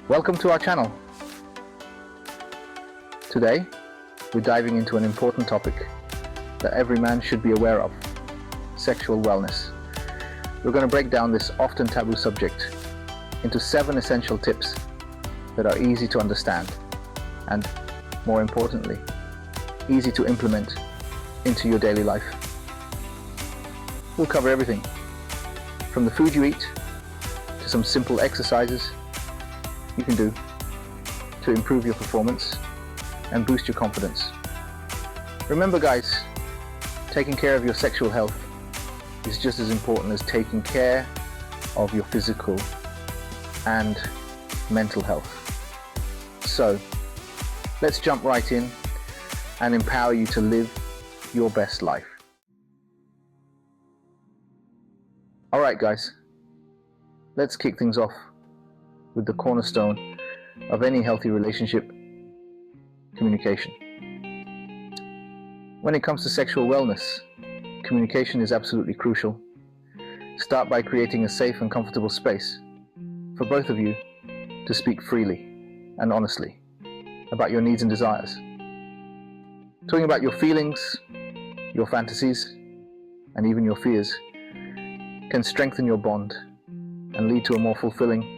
Welcome to our channel. Today, we're diving into an important topic that every man should be aware of: sexual wellness. We're going to break down this often taboo subject into 7 essential tips that are easy to understand and, more importantly, easy to implement into your daily life. We'll cover everything from the food you eat to some simple exercises you can do to improve your performance and boost your confidence. Remember guys, taking care of your sexual health is just as important as taking care of your physical and mental health. So let's jump right in and empower you to live your best life. Alright guys, let's kick things off with the cornerstone of any healthy relationship: communication. When it comes to sexual wellness, communication is absolutely crucial. Start by creating a safe and comfortable space for both of you to speak freely and honestly about your needs and desires. Talking about your feelings, your fantasies, and even your fears can strengthen your bond and lead to a more fulfilling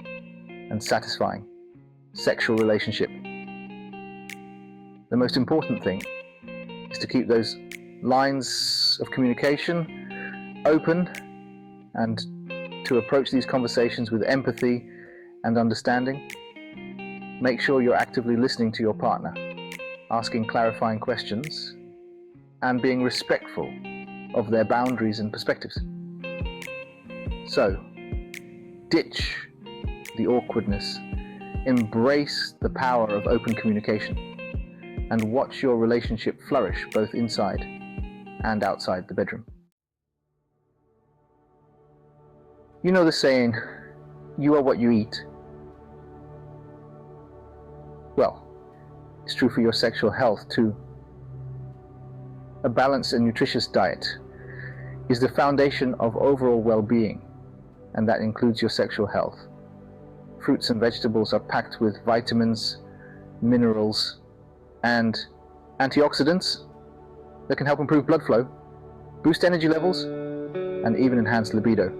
and satisfying sexual relationship. The most important thing is to keep those lines of communication open and to approach these conversations with empathy and understanding. Make sure you're actively listening to your partner, asking clarifying questions, and being respectful of their boundaries and perspectives. So, ditch the awkwardness, embrace the power of open communication, and watch your relationship flourish both inside and outside the bedroom. You know the saying, you are what you eat. Well, it's true for your sexual health too. A balanced and nutritious diet is the foundation of overall well-being, and that includes your sexual health. Fruits and vegetables are packed with vitamins, minerals, and antioxidants that can help improve blood flow, boost energy levels, and even enhance libido.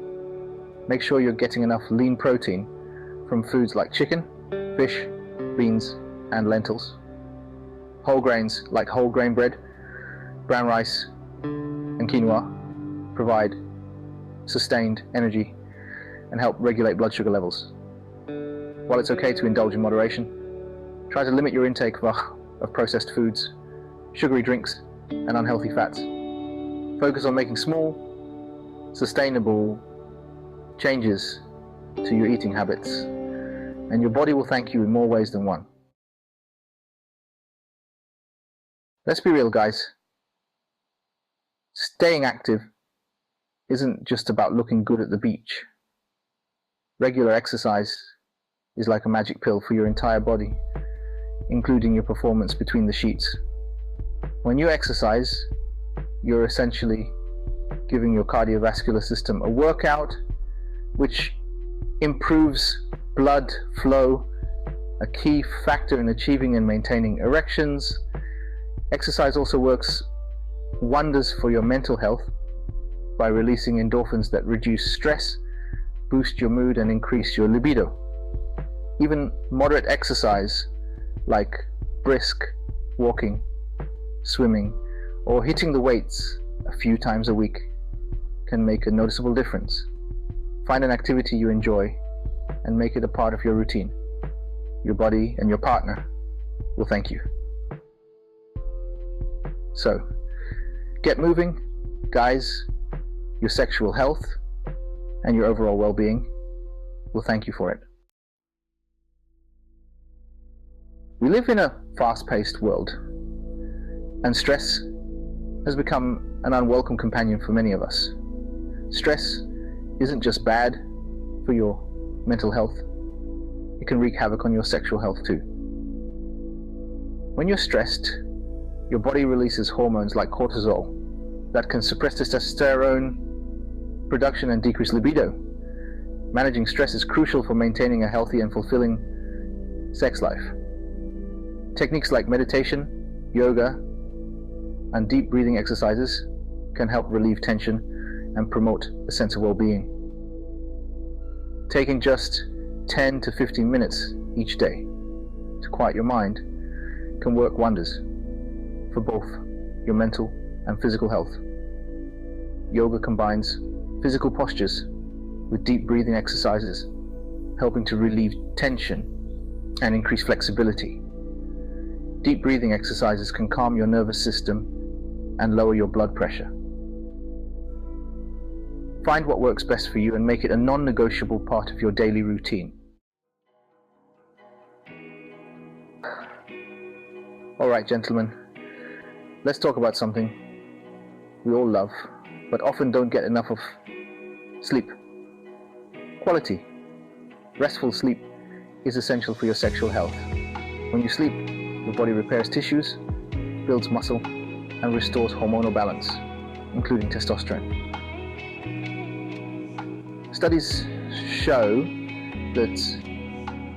Make sure you're getting enough lean protein from foods like chicken, fish, beans, and lentils. Whole grains like whole grain bread, brown rice, and quinoa provide sustained energy and help regulate blood sugar levels. While it's okay to indulge in moderation, try to limit your intake of processed foods, sugary drinks, and unhealthy fats. Focus on making small, sustainable changes to your eating habits, and your body will thank you in more ways than one. Let's be real guys, staying active isn't just about looking good at the beach. Regular exercise is like a magic pill for your entire body, including your performance between the sheets. When you exercise, you're essentially giving your cardiovascular system a workout which improves blood flow, a key factor in achieving and maintaining erections. Exercise also works wonders for your mental health by releasing endorphins that reduce stress, boost your mood, and increase your libido. Even moderate exercise like brisk walking, swimming, or hitting the weights a few times a week can make a noticeable difference. Find an activity you enjoy and make it a part of your routine. Your body and your partner will thank you. So, get moving, guys. Your sexual health and your overall well-being will thank you for it. We live in a fast-paced world, and stress has become an unwelcome companion for many of us. Stress isn't just bad for your mental health, it can wreak havoc on your sexual health too. When you're stressed, your body releases hormones like cortisol that can suppress testosterone production and decrease libido. Managing stress is crucial for maintaining a healthy and fulfilling sex life. Techniques like meditation, yoga, and deep breathing exercises can help relieve tension and promote a sense of well-being. Taking just 10 to 15 minutes each day to quiet your mind can work wonders for both your mental and physical health. Yoga combines physical postures with deep breathing exercises, helping to relieve tension and increase flexibility. Deep breathing exercises can calm your nervous system and lower your blood pressure. Find what works best for you and make it a non-negotiable part of your daily routine. Alright, gentlemen, let's talk about something we all love, but often don't get enough of: sleep. Quality, restful sleep is essential for your sexual health. When you sleep, your body repairs tissues, builds muscle, and restores hormonal balance, including testosterone. Studies show that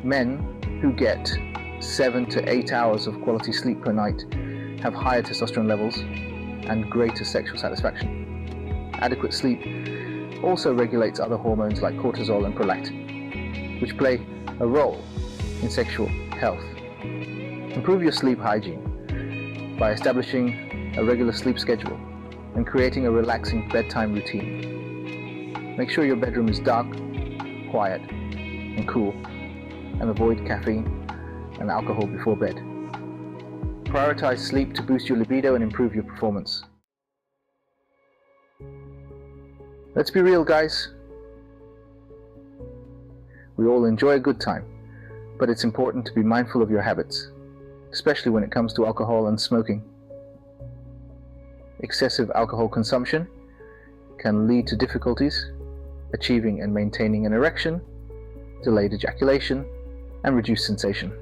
men who get 7 to 8 hours of quality sleep per night have higher testosterone levels and greater sexual satisfaction. Adequate sleep also regulates other hormones like cortisol and prolactin, which play a role in sexual health. Improve your sleep hygiene by establishing a regular sleep schedule and creating a relaxing bedtime routine. Make sure your bedroom is dark, quiet, and cool, and avoid caffeine and alcohol before bed. Prioritize sleep to boost your libido and improve your performance. Let's be real, guys. We all enjoy a good time, but it's important to be mindful of your habits, especially when it comes to alcohol and smoking. Excessive alcohol consumption can lead to difficulties achieving and maintaining an erection, delayed ejaculation, and reduced sensation.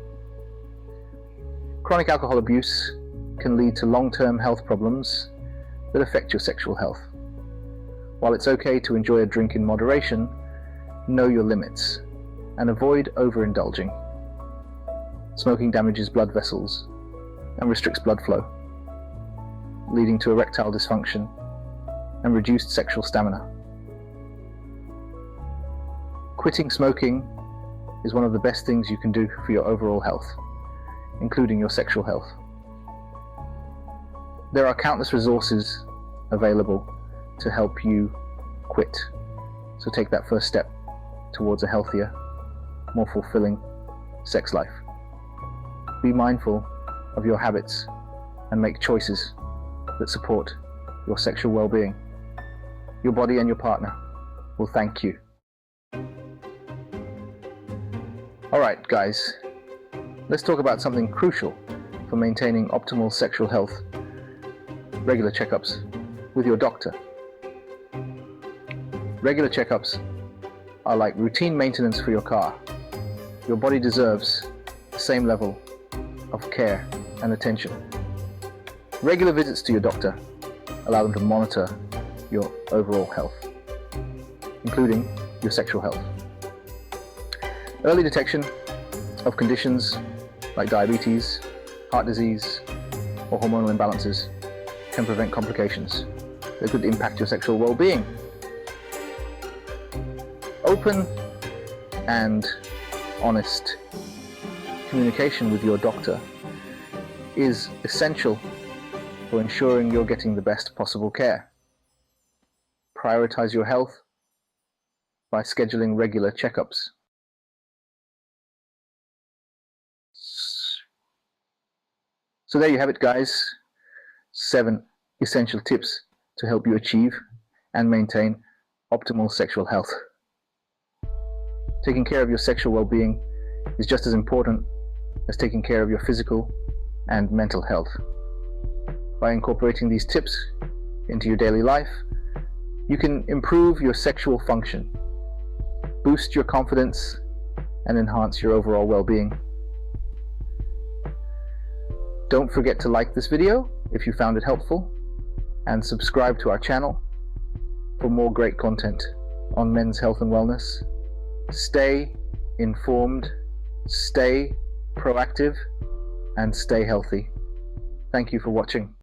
Chronic alcohol abuse can lead to long-term health problems that affect your sexual health. While it's okay to enjoy a drink in moderation, know your limits and avoid overindulging. Smoking damages blood vessels and restricts blood flow, leading to erectile dysfunction and reduced sexual stamina. Quitting smoking is one of the best things you can do for your overall health, including your sexual health. There are countless resources available to help you quit, so take that first step towards a healthier, more fulfilling sex life. Be mindful of your habits and make choices that support your sexual well-being. Your body and your partner will thank you. Alright, guys, let's talk about something crucial for maintaining optimal sexual health: regular checkups with your doctor. Regular checkups are like routine maintenance for your car. Your body deserves the same level of care and attention. Regular visits to your doctor allow them to monitor your overall health, including your sexual health. Early detection of conditions like diabetes, heart disease, or hormonal imbalances can prevent complications that could impact your sexual well-being. Open and honest communication with your doctor is essential for ensuring you're getting the best possible care. Prioritize your health by scheduling regular checkups. So there you have it, guys. 7 essential tips to help you achieve and maintain optimal sexual health. Taking care of your sexual well-being is just as important as taking care of your physical and mental health. By incorporating these tips into your daily life, you can improve your sexual function, boost your confidence, and enhance your overall well-being. Don't forget to like this video if you found it helpful, and subscribe to our channel for more great content on men's health and wellness. Stay informed, stay proactive, and stay healthy. Thank you for watching.